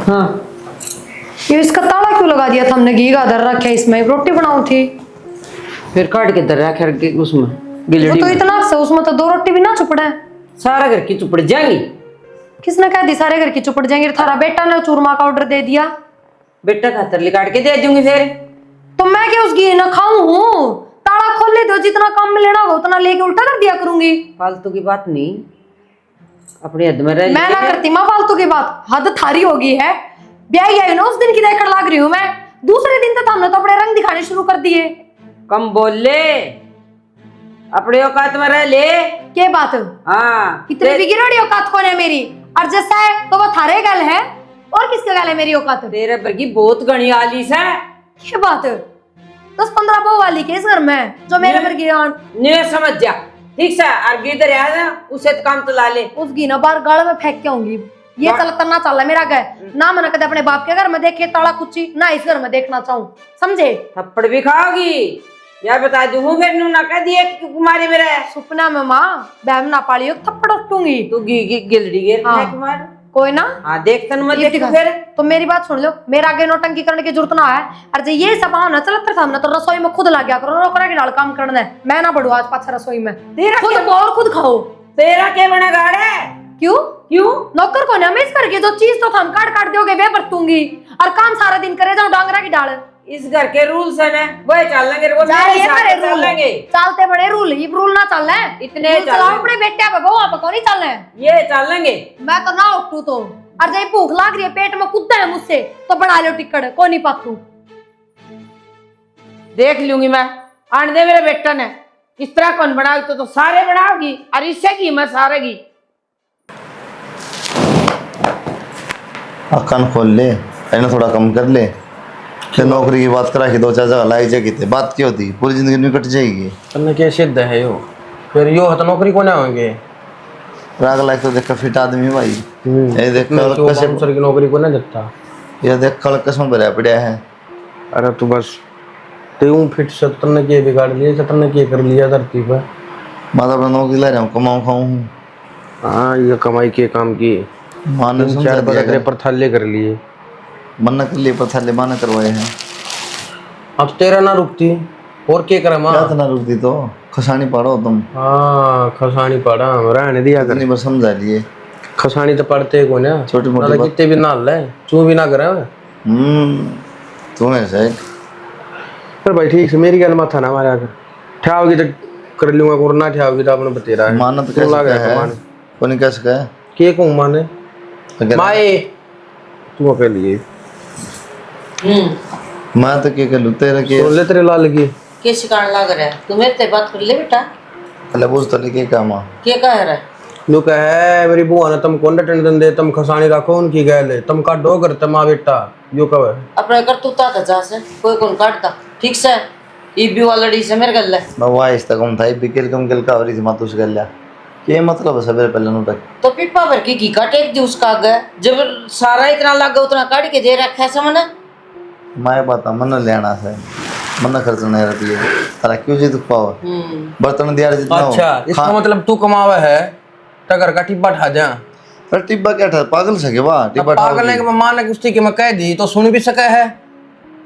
हाँ ये इसका ताला क्यों लगा दिया था हमने? घी गाधर रखे इसमें, रोटी बनाऊं थी। फिर काट के दर रखा के उसमें वो गिलड़ी तो में। इतना से उसमें तो 2 रोटी भी ना चुपड़े। सारा घर की चुपड़ जाएंगी। किसने कह दी सारे घर की चुपड़ जाएंगे? थारा बेटा ने चूरमा का ऑर्डर दे दिया। बेटा खातर ले काट के दे दूंगी फिर। तो मैं क्या उस घी ना खाऊं? ताला खोल ले दो, जितना काम में लेना होगा उतना लेके उल्टा कर दिया करूंगी। फालतू की बात नहीं, अपनी हद में रह। मैं ना करती माँ फालतू की बात, हद थारी होगी है। ब्याह आई ना उस दिन की देखकर लाग रही हूँ मैं। दूसरे दिन तक हमने तो अपने रंग दिखाने शुरू कर दिए। कम बोल ले, अपने औकात में रह ले। क्या बात? हाँ इतनी भी गिरड़ी औकात कौन है मेरी? और जैसा है तो वो थारे गल है, और किसके गल है मेरी औकात? तेरे पर की बहुत घनी आलीस है। क्या बात? 10-15 बहू वाली के इस घर में जो मेरे पर की नहीं समझ जा, ठीक से अर्गी इधर है ना, उसे तो काम तो ला ले। उस घी ना बाहर गाड़ में फेंक के आऊंगी। ये चलता ना चल मेरा घर ना, मन कदे अपने बाप के घर में देखे ताला कुची ना इस घर में देखना चाहूं, समझे? थप्पड़ भी खाओगी या बता दूं फिर नू ना कह दिए कि कुमारी मेरा सुपना में माँ बहम ना पाली हो थप्पड़ उठूंगी। तू गिलड़ी गिर हाँ। कुमार कोई ना। हाँ देख तन मत देख फिर। तो मेरी बात सुन लो, मेरा आगे नौटंकी करने की जरूरत ना है। और जो ये सब आओ ना चलते सामने तो रसोई में खुद लग गया करो, रोकड़ा के डाल काम करना है। मैं ना बढ़ू आज पाछा रसोई में। तेरा खुद और खुद खाओ। तेरा क्या बना गाड़ है? क्यों क्यों नौकर को ना मैं इस करके जो चीज तो हम काट काट दोगे वे बरतूंगी, और काम सारा दिन करे जाऊं डांगरा की डाल। इस घर के रूल्स है ना, वो चल लेंगे वो चल लेंगे। चलते बड़े रूल, ये रूल ना चल रहे इतने चलाओ अपने बेटे पे बहु आप कौन चल रहे? ये चल लेंगे। मैं तो ना उठू तो, और जब भूख लाग रही है पेट में कुत्ता है मुझसे तो बना लो टिकट, को नहीं पातू। देख लूंगी मैं, आने दे मेरे बेटा ने। इस तरह कौन बनाओगी तो सारे बनाओगी, और इससे की मैं सारे की। कान खोल ले, इन्हें थोड़ा कम कर ले। फिर नौकरी की बात करा कि 2-4 जगह लाई जाएगी थे, बात क्या होती पूरी जिंदगी में कट जाएगी। तन्ने क्या सिद्ध है यो, फिर यो तो नौकरी को ना होंगे। राग लायक तो देख फिट आदमी है भाई। ये देख तो बाउंसर की नौकरी को ना देता। ये देख कल कसम भरा पड़ा है। अरे तू बस तेऊं फिट से तन्ने के बिगाड़ लिए, तन्ने के कर लिया धरती पर। माता अपना नौकरी ला रहा हूँ, कमाऊँ खाऊँ। हाँ ये कमाई के काम की माने समझा 4 दिया बकरे पर थाले कर लिए, मन्ना कर लिए पर थाले माना करवाए हैं। अब तेरा ना रुकती और क्या करा माँ? क्या ना रुकती तो खसानी पढ़ो तुम। हाँ खसानी पड़ा रहने दिया कर। बस समझा लिए खसानी तो पढ़ते को ना, छोटी मोटी ना कितने भी ना ले चू भी ना करे। तुम्हें सही पर भाई ठीक से मेरी गल माथा ना मारा कर। ठहाओगी तो कर लूंगा, और ना ठहाओगी तो आपने बतेरा है। माना तो कैसे है, कौन कैसे कहे के कहूँ माने माए तू के लिए मैं तो क्या करूँ तेरा के सुन ले तेरे लाल की के शिकान लग रहा है तुम्हें ते बात कर ले बेटा। पहले पूछ तो लेके क्या माँ क्या कह रहा है? नु कहे मेरी बुआ ने तुम कौन टेंशन दे, तुम खसानी रखो उनकी गैल है, तुम काटो करते माँ बेटा यो कहे अपने कर तू ता जा से कोई कौन काटता ठीक से ई भी ऑलरेडी से मेरे गल है। मैं वाइस तक हम था बिकेल कम गल का वरी मातुस गल ये मतलब है सबरे पहले नु तक तो पिपा भर की घी काटे एक दिवस का गए जब सारा इतना लगा उतना काट के दे रखा है समझ। मैं बात मन लेना से मन खर्च नहीं रहती है तारा क्यों जी दुख पाओ बर्तन दिया जितना अच्छा इसका मतलब तू कमावा है तो घर का टिब्बा ठा जा। पर टिब्बा क्या ठा पागल सके वाह टिब्बा पागल है कि मान ले कुश्ती के मैं कह दी तो सुन भी सके है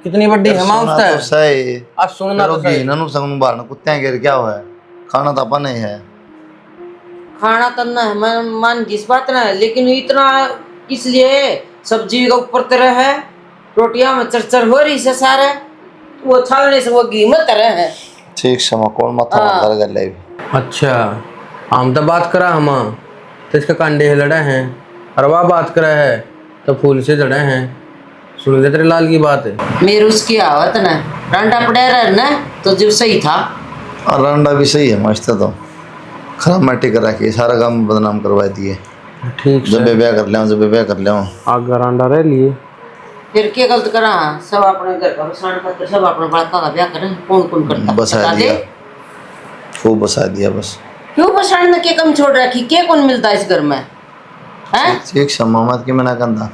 कितनी बड़ी है माउस है तो सही आज सुनना तो सही ननु संग बाहर कुत्ते गिर क्या हुआ है खाना तो अपन ही है खाना तन्ना है मैं मान जिस बात ना है, लेकिन इतना इसलिए सब्जी का ऊपर तरह है रोटियां में चरचर हो रही से सारे वो छालने से वो घी में तरह है। ठीक क्षमा कौन माथा मार कर ले। अच्छा हम तो बात करा हम तो इसका कांडे लड़े हैं और वह बात करा है तो फूल से जड़े हैं। सुन ले तेरे लाल की बात है मेरे उसकी आवत ना रांडा पड़े रहे ना तो जब सही था और रांडा भी सही है मस्त तो खराब माटी कर रखी सारा काम बदनाम करवा दिए। ठीक जब ब्याह कर ले जब ब्याह कर ले आग रांडा रह लिए फिर क्या गलत करा सब अपने घर का बसान खाते सब अपने बड़का का ब्याह करें कौन कौन करता बसा दिया खूब बसा दिया बस क्यों बसान ने के कम छोड़ रखी के कौन मिलता इस घर में हैं? ठीक क्षमा मत कि मैं ना कंधा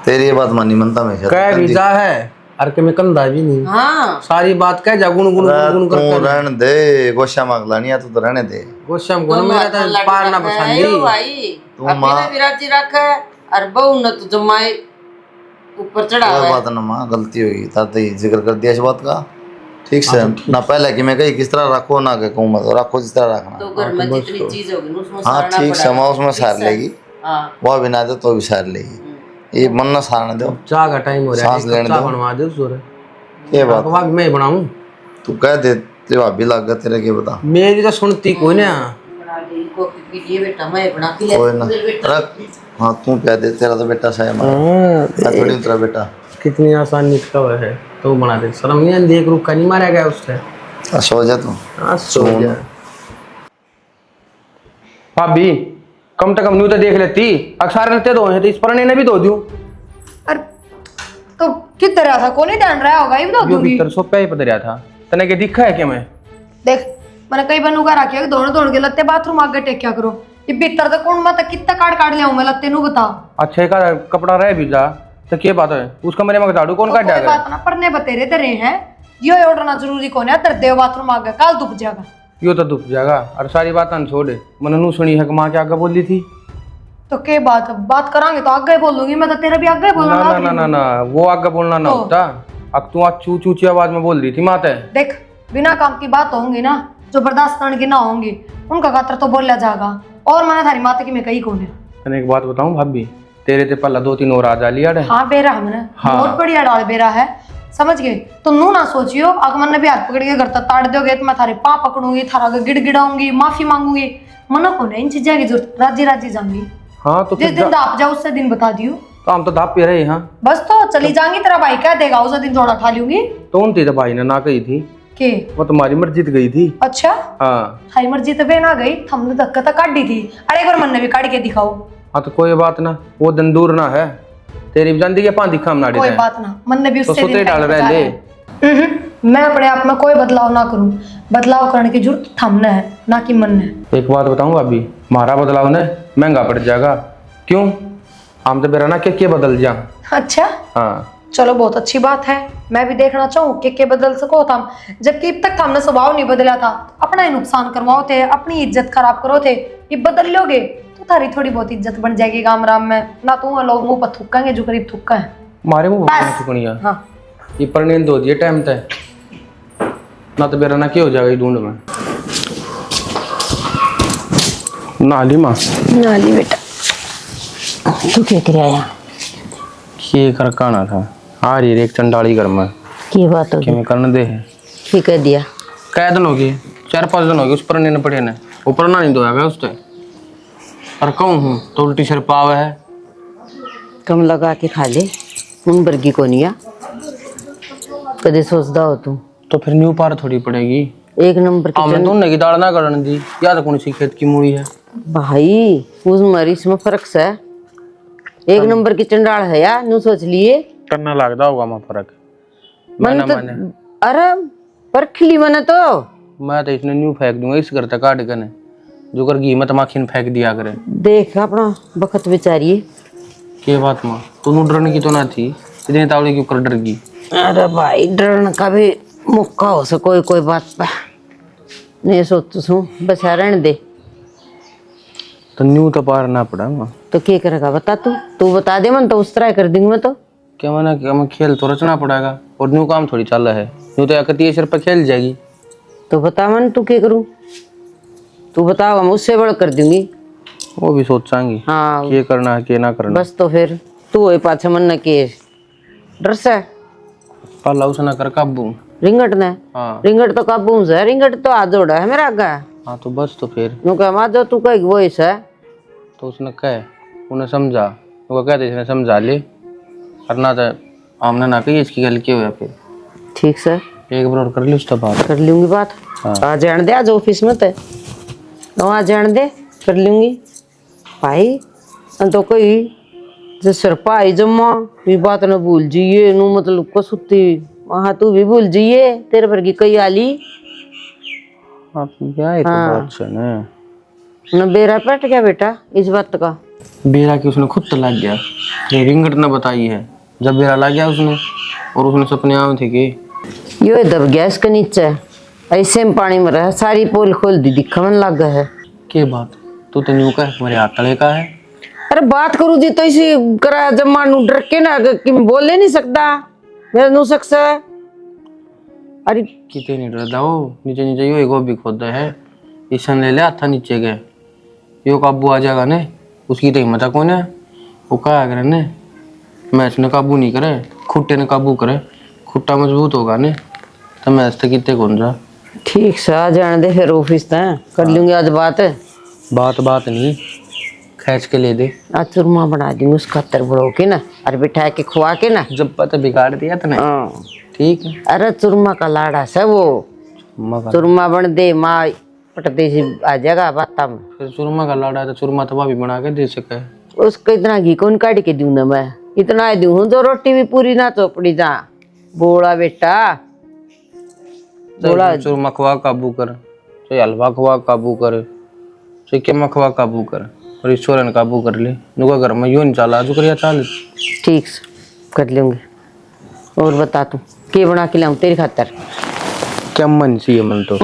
तेरी ये बात मानी मनता में कह वीजा है अर के मैं कंधा भी नहीं हाँ सारी बात कह जा गुण गुण गुण तू रहने दे गोशा मांगला नहीं तू तो रहने दे गोश्याम को मेरा तो पार ना पसंदी भाई तू अपने माँ में विराजी रखा है और बहू न तो जमाए ऊपर चढ़ा कोई हुआ है। बात ना माँ, गलती होगी ताते ही जिक्र कर दिया इस बात का। ठीक से ना पहले कि मैं कहीं किस तरह रखो ना के कहूँ, मैं तो रखो जिस तरह रखना। तो घर में जितनी चीज होगी ना उसमें हाँ सारना ठीक से पड़ेगा। माँ उसमें ठीक सार से? लेगी, हाँ वो भी ना दे तो भी सार लेगी। ये मन ना सारने दो, चाय का टाइम हो रहा है, सांस एक लेने चाय दो। बनवा दे सूर्य। ये बात भाग मैं बनाऊं? तू कह दे, तेरे भाभी लग गया तेरे के बता। मेरी तो सुनती कोई ना। बना ली कॉफी पीजिए बेटा, मैं बना के ले कोई ना बेटा। रख। हाँ तू कह दे, तेरा तो बेटा सा है हमारा, मैं थोड़ी तेरा बेटा। कितनी आसान निकला हुआ है तो बना दे, शर्म नहीं आती? एक रुपया नहीं मारा गया उससे। सो जा तू। हाँ सो जा। भाभी कम से कम न्यू तो देख लेती, अक्सर लेते दो है तो इस पर ने भी दो दूं। अरे तो कित तरह था, कौन ही ध्यान रहा होगा ये बता जो दूंगी। भीतर सो पे ही पता था तने के दिखा है क्या? मैं देख मैंने कई बनू का रखिया दौड़ के लत्ते बाथरूम आगे टेक्या करो। ये भीतर तो कौन मत कितना काट ले मैं लत्ते नु बता। अच्छा का कपड़ा रह भी जा तो क्या बात है, उस कमरे में झाड़ू कौन काट कोई जाएगा? बात ना, परने बतेरे तेरे हैं यो ओढ़ना जरूरी कौन है, तर देव बाथरूम आगे काल दुख जाएगा। यो तो दुख जाएगा। और सारी बात न छोड़, मैंने नू सुनी है कि माँ क्या आगे बोल दी थी। तो के बात करांगे तो आगे बोलूंगी मैं, तो तेरा भी आगे बोलना ना ना ना ना वो आगे बोलना ना होता। अब तू आज चू चूची आवाज में बोल रही थी माते। देख बिना काम की बात होंगी ना, जो बर्दाश्त करने की ना होंगी उनका खातर तो बोला जाएगा। और मैंने थारी माता की मैं कही कौन है। मैंने एक बात बताऊं भाभी, तेरे ते पहला 2-3 और आ जाली यार। हाँ बेरा है मैंने, हाँ। बहुत बढ़िया डाल बेरा है, समझ गए। तो नू ना सोचियो अगर मैंने भी हाथ पकड़ के घर तक ताड़ दोगे तो मैं थारे पाँव पकड़ूंगी, थारा गिड़गिड़ाऊंगी, माफी मांगूंगी। मना को नहीं इन चीजें की जरूरत, राजी राजी जाऊंगी। हाँ तो जिस दिन दाप जाओ उससे दिन बता दियो। तो हम तो धाप पे रहे। हाँ बस तो चली जाऊंगी, तेरा भाई कह देगा उस दिन जोड़ा खा लूंगी तो उन थी तो भाई ने ना कही थी, के। वो तुम्हारी मर्जी गई थी। अच्छा हाँ हाई मर्जी तो ना गई, हमने धक्का तक काट दी थी। अरे एक बार मन ने भी काट के दिखाओ। हाँ तो कोई बात ना, वो दिन दूर ना है, तेरी भी जानती है पां दिखा हम कोई बात ना, मन ने भी तो उससे सोते दिन डाल तक रहे बचा ले। है। मैं अपने आप में कोई बदलाव ना करूं, बदलाव करने की जरूरत थमने है ना कि मन ने। एक बात बताऊं भाभी, हमारा बदलाव ने महंगा पड़ जाएगा। क्यों? हम तो बेरा ना के बदल जा। अच्छा हाँ चलो बहुत अच्छी बात है, मैं भी देखना चाहूँ के बदल सको थम। जबकि अब तक हमने स्वभाव नहीं बदला था, अपना ही नुकसान करवाओ थे, अपनी इज्जत खराब करो थे। ये बदल लोगे तो थारी थोड़ी बहुत इज्जत बन जाएगी गाम राम में ना। तू लोग मुंह पर थुक्केंगे जो करीब थुक्का है। मारे मुंह बस। चुकनिया हाँ ये पर दो दिए टाइम तय ना तो बेरा ना क्या हो जाएगा ढूंढ में। नाली माँ नाली बेटा तू क्या कर आया? ये कर काना था आ रही एक चंडाली घर में की बात कि होगी? मैं करने दे है। की कह दिया? कै दिन होगी? 4-5 दिन होगी उस पर ने पड़े ने ऊपर ना नहीं धोया गया उससे। और कहूँ हूँ तो उल्टी सिर पाव है। कम लगा के खा ले, उन बर्गी को नहीं आ कदे सोचदा हो तू। तो फिर न्यू पार थोड़ी पड़ेगी। एक नंबर हमने किचन तो उन्हें की दाल ना करने दी, या तो कौन सी खेत की मूड़ी है भाई, उस मरीज में फर्क से एक नंबर किचन डाल है यार। नू सोच लिए करना लगता होगा मैं फर्क। मन मैंने तो मैंने अरे परख ली मैंने तो। मैं तो इसने न्यू फेंक दूंगा इस घर तक काट कर, जो कर घी में तमाखी फेंक दिया करे। देख अपना बखत बेचारी। के बात माँ तू डरने की तो ना थी, इतनी तावड़ी क्यों कर डर गई? अरे भाई डरने का भी मौका हो सको कोई बात पे नहीं सोच सू, बस रहने दे। तो न्यू तो पार ना पड़ा माँ। तो क्या करेगा बता तू बता दे, मन तो उस तरह कर दूंगी मैं तो। क्या मैंने क्या मैं खेल तो रचना पड़ेगा और न्यू काम थोड़ी चल रहा है। न्यू तो 31 सिर पर खेल जाएगी। तो बता मन तू क्या करूं, तू बता हम उससे बड़ कर दूंगी। वो भी सोचांगी हाँ ये करना है क्या ना करना। बस तो फिर तू होए पाछे मन न के डर से पाला उसे ना कर काबू। रिंगट ने हाँ रिंगट तो काबू से, रिंगट तो हाथ जोड़ा है मेरा आगा। हाँ तो बस तो फिर नु कह मा जो तू कह वो है तो उसने कहे उन्हें समझा वो कहते इसने समझा ले करना था। हमने ना कही इसकी गल क्या हुआ फिर ठीक से एक बार और कर ली उसका बात। कर लूंगी बात। हाँ। आ जान दे आज ऑफिस में तो आ जान दे कर लूंगी भाई। तो कोई जो सरपा आई जम्मा ये बात न भूल जाइए नु मतलब कसुती वहाँ तू भी भूल जाइए तेरे पर की कई आली आप क्या है तो बात सुने न बेरा पट गया बेटा इस बात का। बेरा की उसने खुद तो लग गया, ये रिंगट ना बताई है। जब बेरा लग गया उसने और उसने सपने आए थे कि यो दब गया इसके नीचे ऐसे में पानी में रहा, सारी पोल खोल दी दिखा मन लग गया है। के बात तू तो न्यू का है तुम्हारे हाथ तले का है। अरे बात करूँ जी तो इसी करा जब मानू डर के ना कि मैं बोले नहीं सकता मेरा नु सक्स है। अरे कितने नहीं डरता वो, नीचे नीचे यो एक भी खोदा है, ईशान ले ले हाथा नीचे गए, यो काबू आ जाएगा ने, उसकी तो हिम्मत कौन है, वो क्या करे ने, मैच ने काबू नहीं करे, खुट्टे ने काबू करे, खुट्टा मजबूत होगा ने, तो मैच तो कितने कौन जा। ठीक से आ जाने दे फिर ऑफिस तक कर लूंगी आज बात। बात नहीं, खींच के ले दे। आज चूरमा बना दूंगी उसका तर बड़ो के ना, अरे बिठा के खुआ के ना। जब पता बिगाड़ दिया तने। हाँ ठीक है। अरे चूरमा का लाड़ा से वो चूरमा बन दे माँ पटते से आ जाएगा बाता में। फिर चूरमा का लाड़ा है तो चूरमा तवा भी बना के दे सके। उसको इतना घी कौन काट के दूं ना मैं, इतना दूं तो रोटी भी पूरी ना चौपड़ी जा। बोला बेटा बोला चूरमा खवा काबू कर, चाहे हलवा खवा काबू कर, चाहे कीमा खवा काबू कर, और ईश्वर ने काबू कर ले। नुका घर में यूं नहीं चला जो करिया चाल। ठीक से कर लूंगी। और बता तू के बना के लाऊं तेरी खातर? क्या मन चाहिए मन तो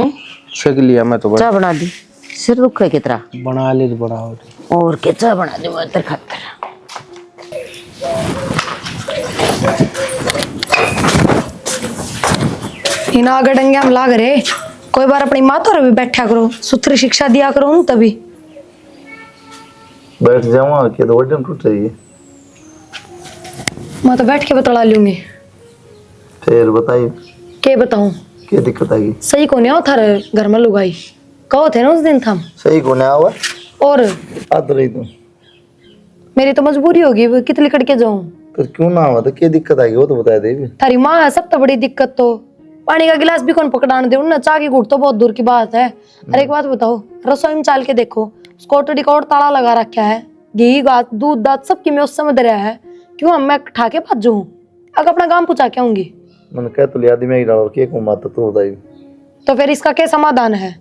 शेक लिया मैं तो चाय बना दी, सिर दुख है कितना बना ले तो बड़ा और के चाय बना दे मैं तेरे खातर। इना आगे डंगे हम लाग रहे, कोई बार अपनी माँ तो भी बैठा करो, सूत्र शिक्षा दिया करो उन तभी। बैठ जाऊंगा कि तो वजन टूट रही है। मैं तो बैठ के बतला लूंगी। फिर बताइए के बताऊं क्या दिक्कत आएगी? सही को नहीं थारे घर में लुगाई कहो थे ना उस दिन थम। सही को नहीं आवा और आ तो रही तुम, मेरी तो मजबूरी होगी वो कितनी करके जाऊं। तो क्यों ना आवा तो क्या दिक्कत आएगी वो तो बता दे भी। थारी माँ है सब तो बड़ी दिक्कत, तो पानी का गिलास भी कौन पकड़ाने दे ना, चाह की घुट तो बहुत दूर की बात है। अरे एक बात बताओ, रसोई में चाल के देखो स्कॉटरी का और ताला लगा रखा है, घी गात दूध दात सब की मैं उस समय दे रहा है, क्यों हम मैं ठाके भाज जाऊं? अगर अपना काम पूछा क्या होंगी मैंने कह तो लिया आदमी ही डालो के को माता तू बताई। तो फिर इसका क्या समाधान है?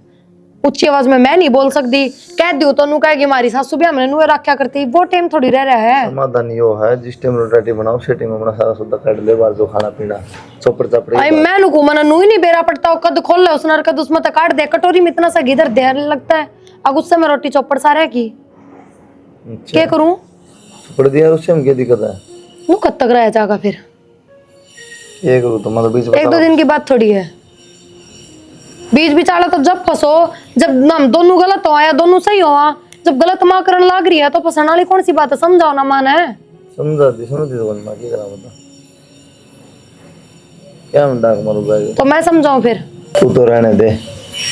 ऊंची आवाज में मैं नहीं बोल सकती, कह दियो तो नु कहेगी हमारी सासू भी हमने नुए रखा करती, वो टाइम थोड़ी रह रहा है। समाधान यो है जिस टाइम रोटी बनाओ उसी टाइम अपना सारा सौदा काट ले, बाहर जो खाना पीना चौपड़ चापड़ी। आई मैं नु को मना नु ही नहीं बेरा पड़ता, कद खोल ले उसने कद उसमें तो काट दे, कटोरी में इतना सा घिधर दे लगता है। अब उससे मैं रोटी चौपड़ सारे की क्या करूं? चौपड़ दिया उससे हम क्या दिक्कत है? नु कब तक रह जाएगा फिर? ये करो तो मतलब बीच एक दो दिन की बात थोड़ी है। बीच बिचाला तो जब फंसो, जब हम दोनों गलत हो या दोनों सही हो, जब गलत माँ करने लग रही है तो फंसने वाली कौन सी बात है? समझाओ ना माना है। समझ दी तो बन मां की करा बता क्या मैं डाक मारू जाएगा तो मैं समझाऊं फिर? तू तो रहने दे,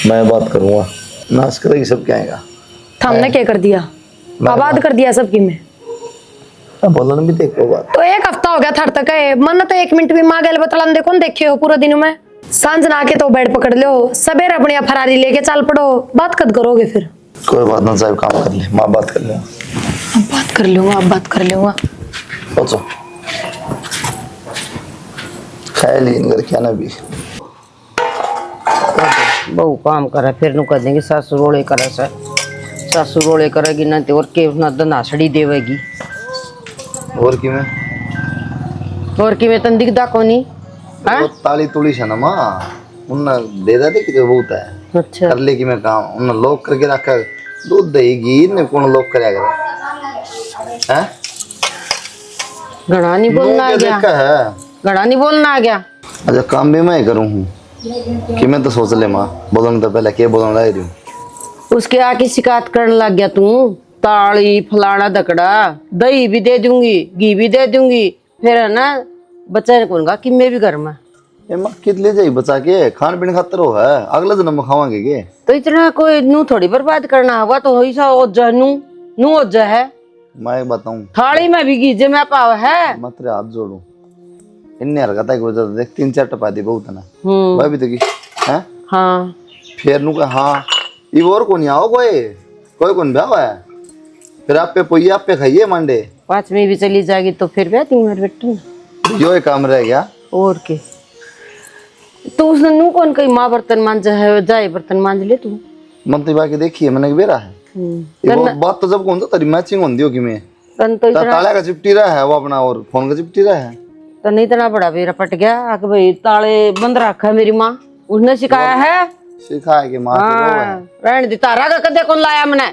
मैं बात करूंगा। नाश करेगी सब क्या आएगा। हमने क्या कर दिया? आबाद कर दिया सबकी में। अब बोलन भी देखो बात। तो एक हफ्ता हो गया थर तक है, मन तो 1 मिनट भी माँ गल बतलान देखो न देखे हो पूरा दिन में। सांझ ना के तो बेड पकड़ लो, सबेरे अपनी फरारी लेके चल पड़ो, बात कद करोगे फिर? कोई बात ना साहब, काम कर ले, माँ बात कर ले। अब बात कर लूंगा, अब बात कर लूंगा। सोचो ख्याल ही इनकर क्या ना भी बहु काम करे फिर नु कह देंगे सासू रोले करे से, सासू रोले करेगी ना तो और के ना दनासड़ी देवेगी और की में और की में तन दिखदा कोनी। वो ताली तुली से ना माँ उन्ना दे दे कि जो बहुत है अच्छा कर ले कि मैं काम उन्ना लोग करके रखा दूध दही घी ने कौन लोग करया करे हैं? घड़ा नहीं बोलना आ गया, देखा है घड़ा नहीं बोलना आ गया। अच्छा काम भी मैं करूँ हूँ कि मैं तो सोच ले माँ बोलने तो पहले क्या बोलना रही हूँ। उसके आके शिकायत करने लग गया तू, ताली फलाना दकड़ा, दही भी दे दूंगी घी भी दे दूंगी, फिर है ना बच्चा ने कहूंगा कि मैं भी घर में। ये माँ कित ले जाई बचा के खान पीने खातर हो है अगले दिन हम खावांगे के। तो इतना कोई नू थोड़ी बर्बाद करना हुआ तो ही सा ओजा नू ओजा है। मैं एक बताऊं थाली में भी घी में पाव है। मत रे हाथ जोड़ू इन्ने हरकत है वजह देख 3-4 टपा दी बहुत है ना भाई भी तो की हैं। हाँ फिर नु का हाँ ये और कौन आओ कोई कौन ब्याह है फिर आप पे पोई आप पे खाइए मंडे 5वीं भी चली जाएगी तो फिर ब्याह मेरे बेटे यो एक काम रह गया और के। तो उसने नू कौन कही माँ बर्तन मांझ है जाए बर्तन मांझ ले तू मंत्री बाकी देखिए मैंने बेरा है ये वो बात तो जब कौन तो तेरी मैचिंग होती हो कि मैं तन तो इतना ताला का चिपटी रहा है वो अपना और फोन का चिपटी रहा है तो नहीं इतना बड़ा बेरा पट गया आके भाई ताले बंद रखा है मेरी माँ उसने सिखाया है। सिखा है कि माँ हाँ रहने दे तारा का कदे कौन लाया मैंने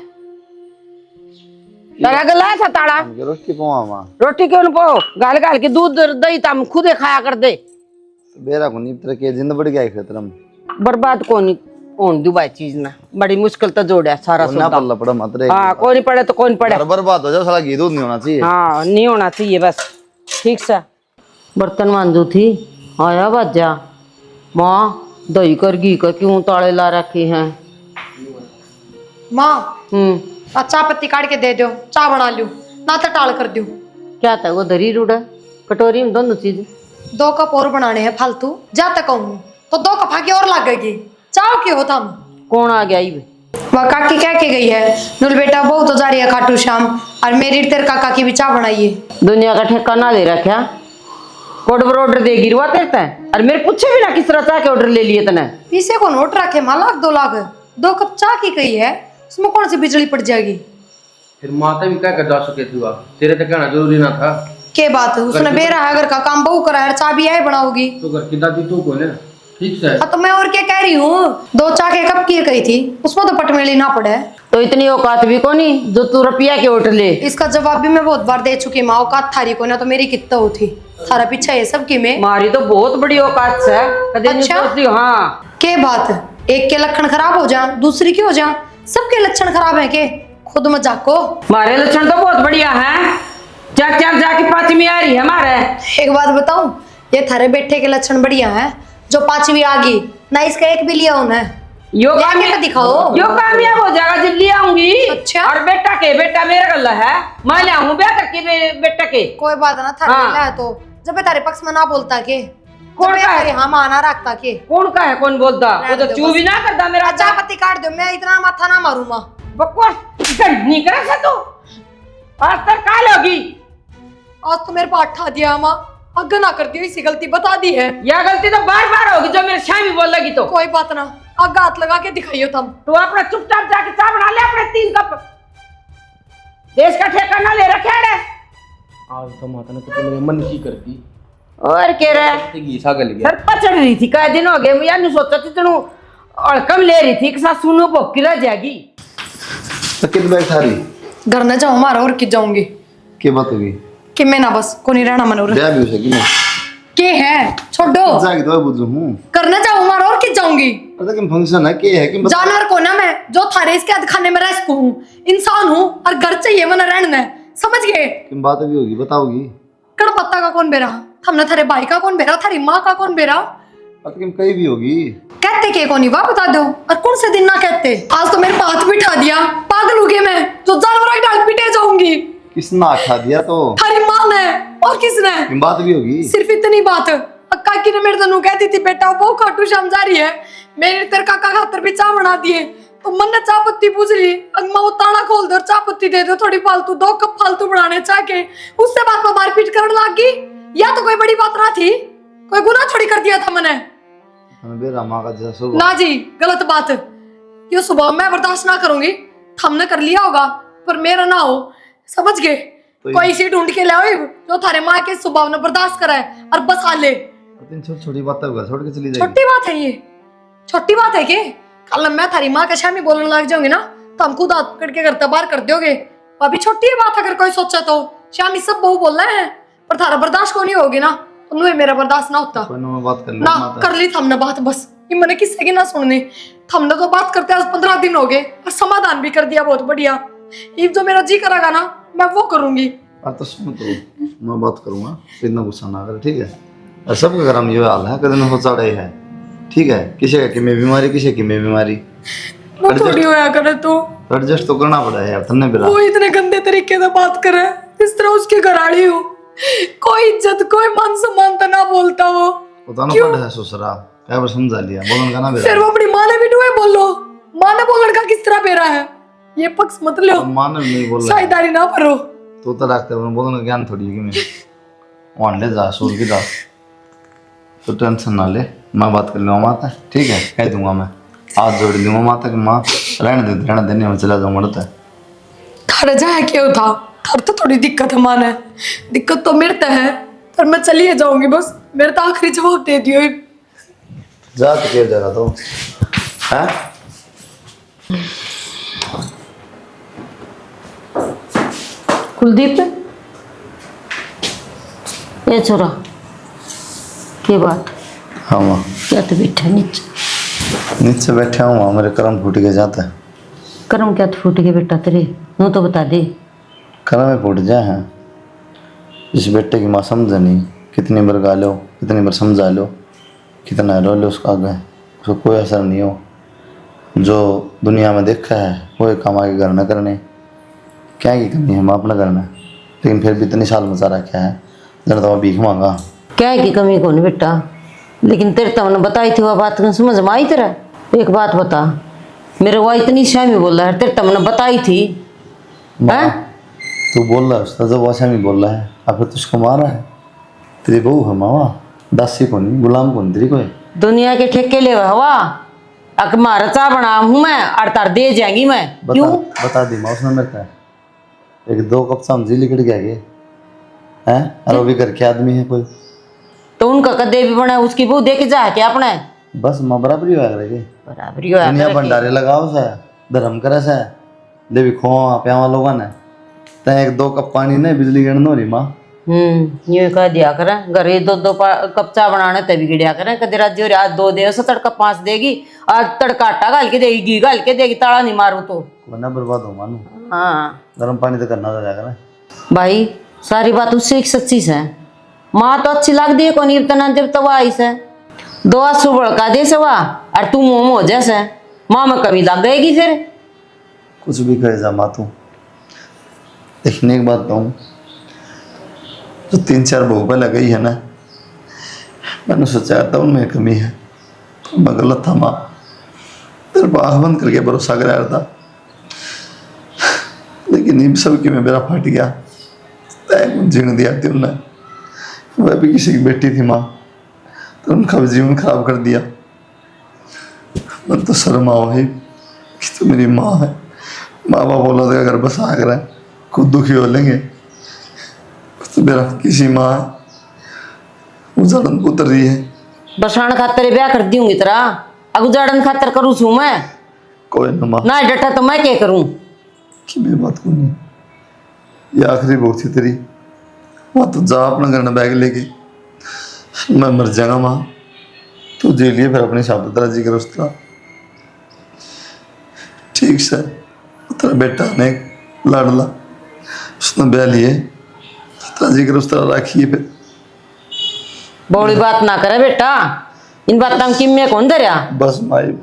तारा गला था ताड़ा हमके रोटी पावा मां रोटी क्यों न पाओ गाल गाल के दूध दही तम खुदे खाया कर दे बेरा को नी तरह के जिंद बढ़ गया खतरम बर्बाद कौन कौन दुबाई चीज ना बड़ी मुश्किल तो जोड़ा सारा ना सौदा पल्ला पड़ा मत रे हाँ कोई नहीं पड़े तो कौन पड़े घर बर्बाद हो जाओ साला घी दूध नहीं होना चाहिए हाँ नहीं होना चाहिए बस ठीक सा बर्तन मांजू थी आया बाजा माँ दही कर घी कर क्यों ताले ला रखे हैं माँ हम्म चाय पत्ती काट के दे दो चाय बना लूं ना तो टाल कर दूं क्या था वो दरी रूड़ा कटोरी में दोनों चीज 2 कप और बनाने हैं फालतू जा तक कहूँ तो 2 कप आगे और लगेगी चाव क्यों होता हम कौन आ गया ये वह काकी कह के गई है नुल बेटा बहुत तो जा रही है खाटू श्याम और मेरी तेरे काका की भी चाय बनाइए दुनिया का ठेका ना दे रखा कोड पर ऑर्डर दे गिरवा देता है और मेरे पूछे भी ना किस तरह चाह के ऑर्डर ले लिए तने पीछे को नोट रखे माँ 1 लाख 2 लाख 2 कप चाय की गई है उसमें कौन सी बिजली पड़ जाएगी फिर माता भी क्या कर जा सके थी वहाँ तेरे तक कहना जरूरी ना था के बात है उसने बेरा है घर का काम बहू करा है चाय भी आई बनाओगी तो घर की दादी तू कौन है ठीक से हाँ तो मैं और क्या कह रही हूँ 2 चाय के कप की गई थी उसमें तो पटमेली ना पड़े तो इतनी औकात भी कोनी जो तू रुपया के ऑर्डर ले इसका जवाब भी मैं बहुत बार दे चुकी माँ औकात थारी को ना तो मेरी कितना हो थी थारा पीछा ये सब की में मारी तो बहुत बड़ी औकात है कदे नहीं अच्छा? सोचती हाँ के बात एक के लक्षण खराब हो जा दूसरी की हो जा सबके लक्षण खराब है के खुद मजाक को हमारे लक्षण तो बहुत बढ़िया है चार चार जाके 5वीं आ रही है हमारे एक बात बताऊं ये थारे बेटे के लक्षण बढ़िया है जो 5वीं आ गई ना इसका एक भी लिया होना है यो ले आके तो दिखाओ यो कामयाब हो जाएगा जब ले आऊंगी अच्छा। और बेटा मेरा गल्ला है मैं ले आऊं ब्याह करके बेटा के कोई बात ना थारे हाँ। बेला है तो जब तारे पक्ष में ना बोलता के कौन का है? हाँ माना रखता के कौन का है कौन बोलता वो तो रहने दो चू बस। भी ना करता मेरा चाय पत्ती काट दो मैं इतना माथा ना मारू माँ बकवास नहीं करे से तू आज तक काल होगी आज तो मेरे को अट्ठा दिया माँ अग्गा ना कर दियो इसी गलती बता दी है यह गलती तो बार बार होगी जो मेरे शामी बोल लगी तो कोई बात ना अग्गा हाथ लगा के दिखाइयो तुम तू अपना चुपचाप जाके चाय बना ले अपने 3 कप देश का ठेका ना ले रखे है आज तो माता ने कुछ मेरे मन की करती और कह रहे घी सा गल गया सर पचड़ रही थी कई दिन हो गए मैं यार सोचा थी तेनू अड़कम ले रही थी कि साथ सुनो भोकी रह जाएगी तो कित बैठ थारी घर न जाऊँ मारा और कि जाऊंगी के बात होगी कि मैं ना बस को नहीं रहना मनोर ब्याह भी हो सकी ना के है छोड़ो जाके तो बुझू हूं करना जाऊँ मारा और कि जाऊंगी पता कि फंक्शन है के है कि जानवर को ना मैं जो थारे इसके हाथ खाने में रह सकूं हूँ इंसान हूँ और घर चाहिए मन रहना है समझ गए कि बात भी होगी बताओगी कड़ पत्ता का कौन बेरा हमने थारे भाई का कौन बेरा थारी माँ का कौन बेरा पता कि कहीं भी होगी कहते के को नहीं वाह बता दो और कौन से दिन ना कहते आज तो मेरे पाथ बिठा दिया पागल हो गए मैं जो जानवरों की डाल पिटे जाऊंगी किसने आखा दिया तो थारी माँ ने और किसने कि बात भी होगी सिर्फ इतनी बात अक्का की ने मेरे तनु कहती थी बेटा वो खाटू श्याम जा रही है मेरे तेरे काका खातर भी चाय बना दिए तो मन ने चाय पत्ती पूछ ली अम्मा वो ताला खोल दो और चाय पत्ती दे दो थोड़ी फालतू 2 कप फालतू बनाने चाह के उससे बात में मारपीट करने लग गई या तो कोई बड़ी बात ना थी कोई गुनाह थोड़ी कर दिया था मैंने बेरा माँ का जैसा ना जी गलत बात ये स्वभाव मैं बर्दाश्त ना करूंगी हमने कर लिया होगा पर मेरा ना हो समझ गए तो कोई सी ढूंढ के लाओ जो थारे माँ के स्वभाव ने बर्दाश्त कराए और बसा ले छोटी छोटी बातें होगा छोड़ के चली जाएगी छोटी बात है ये छोटी बात है कि कल मैं थारी माँ के शामी बोलने लग जाऊंगी ना तो हम खुद हाथ पकड़ के घर बाहर कर दोगे अभी छोटी है बात अगर कोई सोचा तो शामी सब बहू बोल रहे हैं पर थारा बर्दाश्त को नहीं होगी ना तो नुए मेरा बर्दाश्त ना होता कोई ना मैं बात कर ना लूंगा कर ली हमने बात बस ये मैंने किससे की ना सुननी हमने तो बात करते आज 15 दिन हो गए और समाधान भी कर दिया बहुत बढ़िया ये जो मेरा जी करेगा ना मैं वो करूंगी और तो सुन तो मैं बात करूंगा इतना गुस्सा ना कर ठीक है और सबके घर में ये हाल है कदम हो चढ़े है ठीक है किसी का कि मैं बीमारी किसी की मैं बीमारी वो थोड़ी होया करे तो एडजस्ट तो करना पड़ा है यार तन्ने बिरा वो इतने गंदे तरीके से बात करे इस तरह उसकी घराड़ी हूँ कोई इज्जत कोई मान सम्मान तो ना बोलता वो पता ना पड़ा है ससुरा क्या बार समझा लिया बोलन का ना फिर बिरा वो अपनी माँ ने भी डुए बोलो माँ ने बोलने का किस तरह बेरा है ये पक्ष मत लो मानव नहीं बोल रहा साझेदारी ना करो तो रखते हैं बोलन का ज्ञान थोड़ी है कि मैं वहाँ ले जा सूर की दास तो टेंशन ना ले मैं बात कर लूँगा माता ठीक है कह दूंगा मैं हाथ जोड़ दूंगा माता कि माँ रहने देने में चला जाऊँ मरता है घर जाए क्यों था घर तो थोड़ी दिक्कत है माने दिक्कत तो मेरे तो है पर मैं चलिए जाऊंगी बस मेरे तो आखिरी जवाब दे दियो जा तो क्या जगह तो है कुलदीप, ये छोरा के बात हाँ माँ, क्या तो बैठा नीचे? नीचे बैठा हूँ माँ, मेरे कर्म फूट के जाता है। कर्म क्या तो फूट के बेटा तेरे, नो तो बता दे। कर्म में फूट जाए हैं। इस बेटे की माँ समझ नहीं, कितनी बार गा लो, कितनी बार समझा लो, कितना रो लो, उसका आगे उसको कोई असर नहीं हो। जो दुनिया में देखा है वो एक काम आगे घर न करने, क्या की कमी है माँ अपना करना, लेकिन फिर भी इतनी साल मचा रखा है, जरा तो भीख मांगा। क्या है की कमी कौन बेटा, लेकिन तेरे तो मैंने बताई थी वह बात में समझ में आई तेरा। एक बात बता, मेरे वो इतनी शामी बोल रहा है, तेरे तो मैंने बताई थी। हैं? तू बोल रहा है उसका जब वैसा नहीं बोल रहा है, अब फिर तुझको मारा है। तेरी बहू है मावा, दासी को नहीं, गुलाम को नहीं तेरी कोई। दुनिया के ठेके ले हवा अक मारा चा बना हूँ मैं, अड़तार दे जाएंगी मैं। क्यों? बता दी माँ, उसने मेरे का एक दो कप समझी लिकड़ गया के हैं, और वो भी घर के आदमी है कोई। तो उनका कदे भी बना, उसकी बहू दे के जा क्या अपने बस माँ बराबरी होया करेगी। बराबरी होया दुनिया करे भंडारे लगाओ से, धर्म करे से, ले भी खोआ प्यावा लोगों ने, तय एक दो कप पानी ने बिजली गिरन हो रही माँ। यूं कह दिया करें, घरे दो दो कप चाय बनाने तभी गिड़िया करें। कदे राज्य आज 2 दे से तड़का 5 देगी, आज तड़का आटा गाल के देगी, घी गाल के देगी, ताला नहीं मारू तो वरना बर्बाद हो मानू। हाँ गर्म पानी तो करना जाया करे। भाई, सारी बात उससे एक सच्ची से। माँ तो अच्छी लग दी है कौन इतना जब तो आई से 2 आंसू बड़का दे से वाह, और तू मोम हो जैसे माँ में कमी लग गएगी फिर। कुछ भी कहे जा माँ तू, लेकिन एक बात कहूँ, जो 3-4 बहू पे लगी है ना, मैंने सोचा था उनमें कमी है, तो मैं गलत था माँ। तेरे पर आँख बंद करके भरोसा कराया था, लेकिन इन सब की में मेरा फट गया। तय जीने दिया थी उन्हें, वह भी किसी की बेटी थी माँ, तो उनका भी जीवन खराब कर दिया। मैं तो शर्म आओ ही कि तो मेरी माँ है, माँ बाप बोला तो अगर बस आ कर खुद दुखी हो लेंगे, तो मेरा किसी माँ उजाड़न उतर रही है। बसाण खातर ब्याह कर दूंगी तेरा, अब उजाड़न खातर करूँ छू मैं कोई ना माँ, ना डटा तो मैं क्या करूँ। कि मेरी बात को नहीं, ये आखिरी बहुत थी तेरी माँ, तो जा अपना घर में बैग लेके, मैं मर जाऊंगा माँ, तू जी लिए फिर अपनी शादी राजी कर उसका। ठीक से तेरा बेटा ने लाडला, उसने ब्याह लिए, राजी कर उस तरह रखिए फिर। बड़ी बात ना करे बेटा, इन बातों में किम्मे कौन दरिया बस माई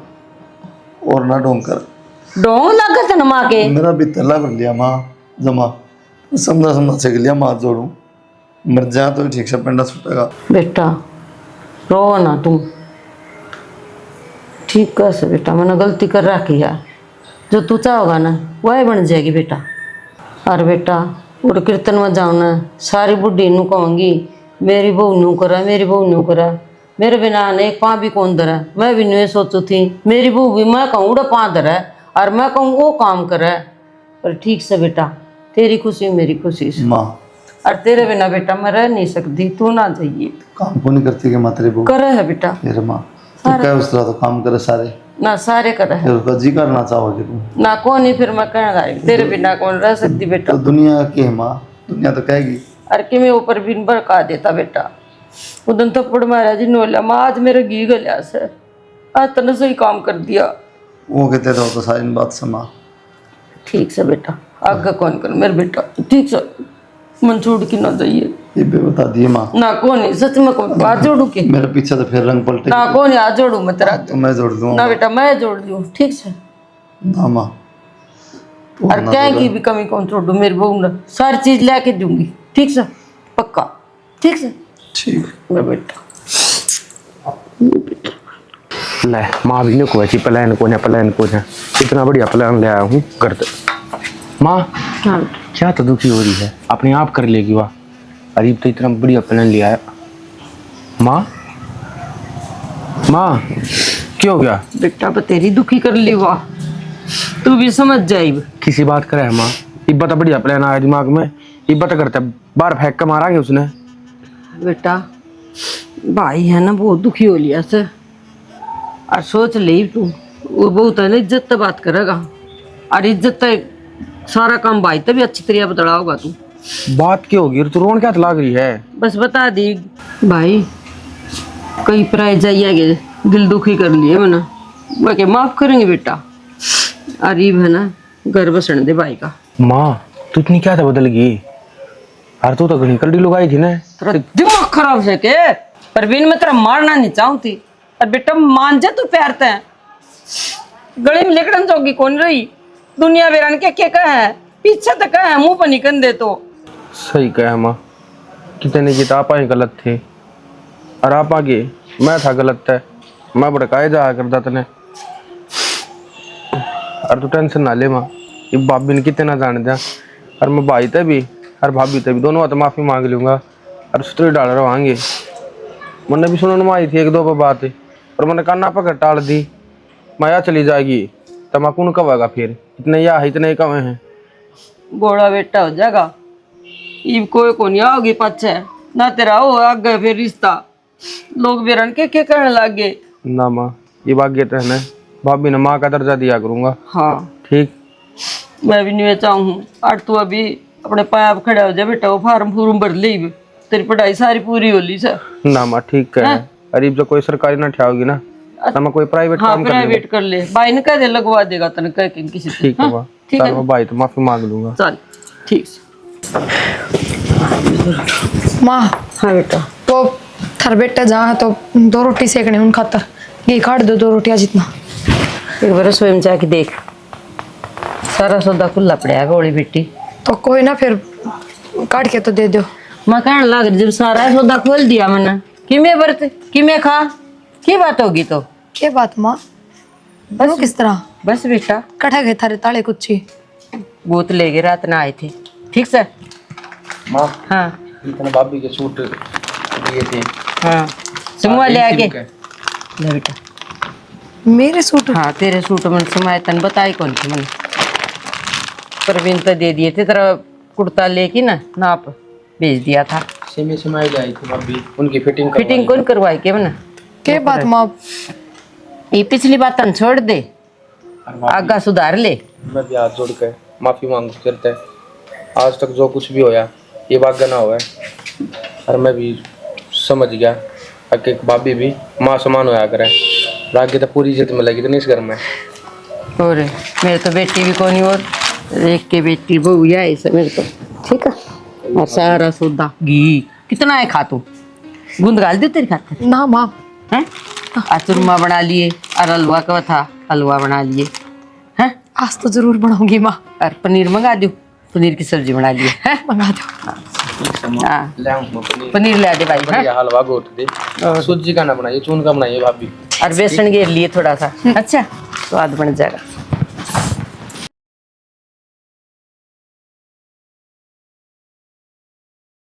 और ना ढोंग कर, डोंग लग गए माँ के। मेरा भी तला भर लिया माँ जमा, समझा समझा से लिया माँ जोड़ू, मर जा तो ठीक से पेंडा छूटेगा। बेटा रो ना तुम, ठीक कर से बेटा, मैंने गलती कर रखी है, जो तू चाहोगा ना वही बन जाएगी बेटा। और बेटा और कीर्तन में जाऊँ ना, सारी बुढ़ी नू कहूँगी मेरी बहू नू करा, मेरी बहू नू करा, मेरे बिना ने एक पाँ भी कौन धरा। मैं भी नहीं सोचू थी मेरी बहू भी, मैं कहूँ उड़ा पाँ धरा और मैं कहूँ वो काम करे। पर ठीक से बेटा, तेरी खुशी मेरी खुशी से, माँ और तेरे बिना बेटा मैं रह नहीं सकती, तू ना जाइए। काम को नहीं करती कि माँ तेरी बहू करे है बेटा, मेरे माँ, तू क्या उस तरह तो काम करे सारे, ना सारे करे है फिर उसका जी करना चाहोगे तुम, ना कौन ही, फिर मैं कहना तेरे बिना कौन रह सकती बेटा। तो दुनिया की है माँ, दुनिया तो कहेगी। अरे कि मैं ऊपर बिन भड़का देता बेटा, उदन थप्पड़ मारा जी नोला माँ, आज मेरे घी गलिया से, आज तने सही काम कर दिया। वो कहते थे तो सारी बात से माँ। ठीक से बेटा, आगे कौन कर मेरे बेटा, ठीक से मन छोड़ के ना जाइए। ये भी बता दिए माँ, ना कौन ही सच में कौन, हाथ जोड़ू के मेरे पीछे तो फिर रंग पलटे, ना कौन ही हाथ जोड़ू मैं तेरा, तो मैं जोड़ दूंगा ना बेटा मैं जोड़ दूँ। ठीक से, ना माँ, तू और ना क्या जोड़। की भी कमी कौन छोड़ू, मेरी बहू ना सारी चीज लेके दूंगी। ठीक से पक्का, ठीक से ठीक मेरा बेटा। ले माँ भी को अच्छी प्लान को है, इतना बढ़िया प्लान ले आया हूँ घर तक। माँ हाँ क्या तो दुखी हो रही है, अपने आप कर लेगी वाह, अरीब तो इतना बढ़िया प्लान लिया है। माँ माँ क्यों हो गया? बेटा पर तेरी दुखी कर ली वाह, तू भी समझ जाइब। किसी बात करे है माँ, इब्बा तो बढ़िया प्लान आया दिमाग में, इब्बा तो करता बार फेंक के मारांगे उसने। बेटा भाई है ना बहुत दुखी हो लिया से, और सोच ले तू वो बहुत है ना इज्जत तो बात करेगा, और इज्जत तो सारा काम भाई तभी अच्छी तरह बतला होगा तू। बात क्या होगी तू रोन क्या लाग रही है? बस बता दी भाई, कई प्राय जाइए दिल दुखी कर लिए मना। मैं के माफ करेंगे बेटा, अरीब है ना, घर बसने दे भाई का। माँ तू इतनी क्या था बदल गई? यार तू तो घनी कलड़ी लुगाई थी ना। तेरा दिमाग खराब है के? परवीन मैं तेरा मारना नहीं चाहती, और बेटा मान जा तू प्यार ते गले में लेकड़न जोगी कौन रही, दुनिया वेरान के कहा है, पीछे तक है मुंह पर निकल दे तो। सही कहा माँ, कितने की आप ही गलत थे और आप आगे मैं था गलत है, मैं भड़काए जा करता तने। और तू टेंशन ना ले माँ, ये भाभी ने कितने ना जाने दिया, और मैं भाई ते भी और भाभी ते भी दोनों हाथ माफी मांग लूंगा और सुतरी डाल रवांगे। मैंने भी सुनने में आई थी एक दो बात, पर मैंने काना पकड़ टाल दी, माया चली जाएगी तमाकू कब फिर, इतने या इतने कम हैं। बोड़ा बेटा हो जाएगा, इब कोई को नहीं आओगी पाछे ना, तेरा हो आगे फिर रिश्ता, लोग बेरन के कहने लग गए। ना माँ ये भाग्य तो है ना, भाभी ने माँ का दर्जा दिया करूंगा। हाँ ठीक, मैं भी नहीं चाहूँ, और तू अभी अपने पाया पे खड़ा हो जा बेटा, वो फार्म फूर्म भर ले, तेरी पढ़ाई सारी पूरी हो ली सर। ना माँ ठीक है, अरीब जो कोई सरकारी ना ठियाओगी ना, तो मैं कोई प्राइवेट हाँ काम कर प्राइवेट कर ले, भाई ने कह दे लगवा देगा तने कह के किसी से। ठीक है माँ, ठीक है चल मैं भाई तो माफी मांग लूंगा। चल ठीक से। माँ हाँ बेटा, तो थार बेटा जहाँ तो 2 रोटी सेकने उन खातर घी काट दो 2 रोटियां जितना। एक बार रसोई में जाके देख, सारा सौदा खुला पड़ा गोली बेटी। तो कोई ना, फिर काट के तो दे दो। मैं कहने लग रही, जब सारा सौदा खोल दिया मैंने, कि मैं बरत कि मैं खा, की बात होगी तो? क्या बात माँ, बस किस तरह बस बेटा, कटा गए थारे ताले कुछ ही। गोत ले गए, रात ना आए थे। ठीक सर? माँ हाँ इतने भाभी के सूट दिए थे, हाँ सुमा ले आके ले बेटा। मेरे सूट? हाँ तेरे सूट में समाये तन बताई कौन थी मैंने, प्रवीण तो दे दिए थे, तेरा कुर्ता लेके ना नाप भेज दिया था। सेमी समाई आई थी भाभी, उनकी फिटिंग फिटिंग कौन करवाई के मैंने? के बात माँ, ये पिछली बात तन छोड़ दे, आगा सुधार ले। मैं भी हाथ जोड़ के माफी मांग करते हैं, आज तक जो कुछ भी होया ये भाग्य ना हुआ है, और मैं भी समझ गया कि भाभी भी माँ समान होया करे, भाग्य तो पूरी इज्जत मिलेगी तो नहीं इस घर में। और मेरे तो बेटी भी कौन, और एक के बेटी बहू या ऐसे मेरे तो। ठीक है, और सारा सौदा घी कितना है खा तू, गूंद गाल दे तेरी खातिर ना माँ। हैं? चूरमा बना लिए और हलवा का था, हलवा बना लिए हैं। आज तो जरूर बनाऊंगी माँ। और पनीर मंगा दो, पनीर की सब्जी बना लिए हैं। मंगा दो। हाँ पनीर ला दे भाई। हाँ? हलवा गोट दे, सूजी का ना बनाइए, चून का बनाइए भाभी। और बेसन घेर लिए थोड़ा सा, अच्छा स्वाद बन जाएगा।